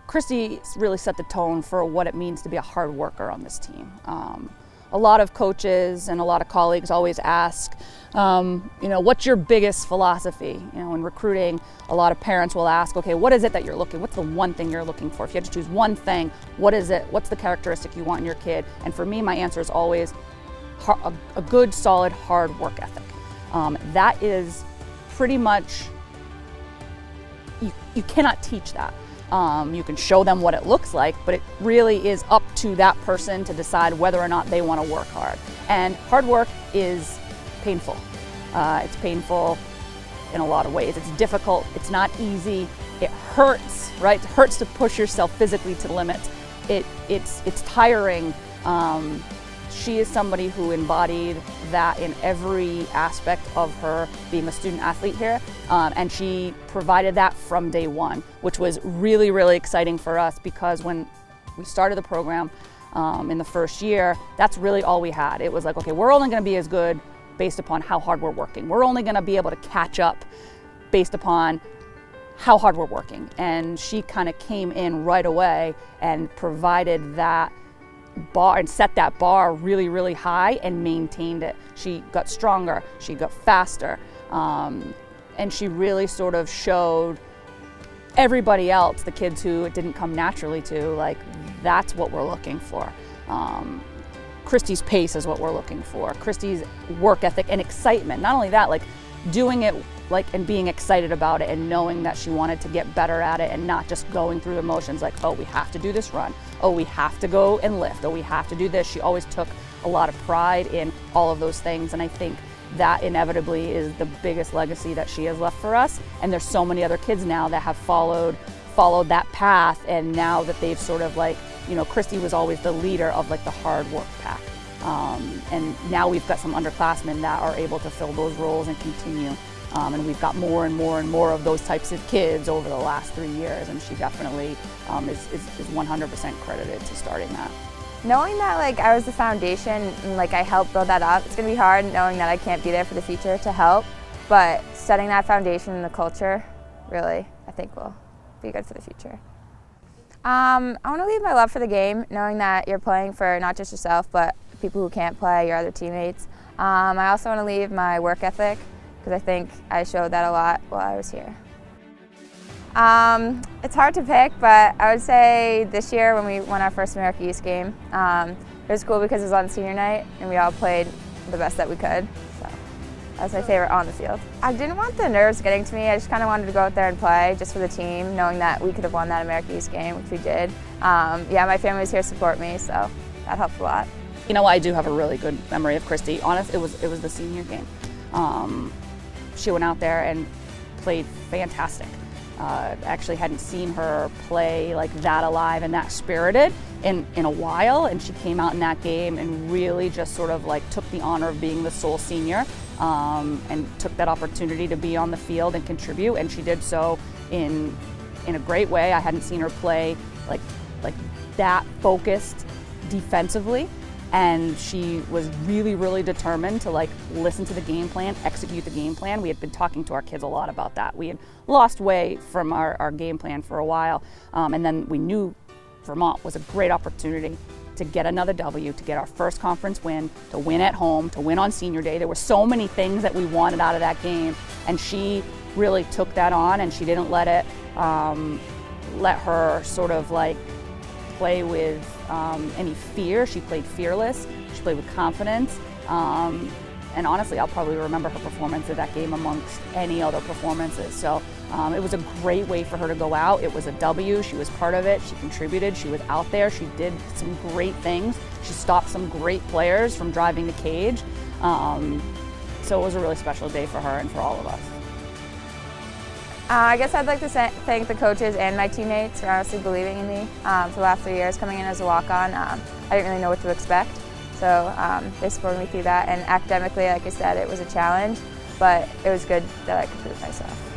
Christy really set the tone for what it means to be a hard worker on this team. A lot of coaches and a lot of colleagues always ask, what's your biggest philosophy? In recruiting, a lot of parents will ask, okay, what is it that you're what's the one thing you're looking for? If you had to choose one thing, what is it? What's the characteristic you want in your kid? And for me, my answer is always a good, solid, hard work ethic. That is pretty much, you cannot teach that. You can show them what it looks like, but it really is up to that person to decide whether or not they want to work hard. And hard work is painful. It's painful in a lot of ways. It's difficult, it's not easy, it hurts, right? It hurts to push yourself physically to the limits. It's tiring. She is somebody who embodied that in every aspect of her being a student athlete here, and she provided that from day one, which was really, really exciting for us, because when we started the program in the first year, that's really all we had. It was like, okay, we're only going to be as good based upon how hard we're working. We're only going to be able to catch up based upon how hard we're working. And she kind of came in right away and provided that bar and set that bar really, really high and maintained it. She got stronger, she got faster, and she really sort of showed everybody else, the kids who it didn't come naturally to, like, that's what we're looking for. Christy's pace is what we're looking for. Christy's work ethic and excitement. Not only that, like doing it and being excited about it and knowing that she wanted to get better at it and not just going through the motions like, oh, we have to do this run. Oh, we have to go and lift. Oh, we have to do this. She always took a lot of pride in all of those things. And I think that inevitably is the biggest legacy that she has left for us. And there's so many other kids now that have followed that path. And now that they've sort of Christy was always the leader of the hard work pack. And now we've got some underclassmen that are able to fill those roles and continue. And we've got more and more and more of those types of kids over the last 3 years, and she definitely is 100% credited to starting that. Knowing that I was the foundation and I helped build that up, it's going to be hard knowing that I can't be there for the future to help, but setting that foundation in the culture really, I think, will be good for the future. I want to leave my love for the game, knowing that you're playing for not just yourself, but people who can't play, your other teammates. I also want to leave my work ethic, because I think I showed that a lot while I was here. It's hard to pick, but I would say this year when we won our first America East game, it was cool because it was on senior night and we all played the best that we could. So that was my favorite on the field. I didn't want the nerves getting to me. I just kind of wanted to go out there and play just for the team, knowing that we could have won that America East game, which we did. Yeah, my family was here to support me, so that helped a lot. I do have a really good memory of Christy. Honest, it was the senior game. She went out there and played fantastic. Actually hadn't seen her play that alive and that spirited in a while, and she came out in that game and really just sort of took the honor of being the sole senior, and took that opportunity to be on the field and contribute, and she did so in a great way. I hadn't seen her play like that focused defensively. And she was really, really determined to listen to the game plan, execute the game plan. We had been talking to our kids a lot about that. We had lost way from our game plan for a while. And then we knew Vermont was a great opportunity to get another W, to get our first conference win, to win at home, to win on senior day. There were so many things that we wanted out of that game. And she really took that on, and she didn't let her sort of play with any fear. She played fearless, she played with confidence, and honestly I'll probably remember her performance of that game amongst any other performances. So it was a great way for her to go out. It was a W, she was part of it, she contributed, she was out there, she did some great things, she stopped some great players from driving the cage. So it was a really special day for her and for all of us. I guess I'd like to thank the coaches and my teammates for honestly believing in me for the last 3 years coming in as a walk-on. I didn't really know what to expect, so they supported me through that. And academically, like I said, it was a challenge, but it was good that I could prove myself.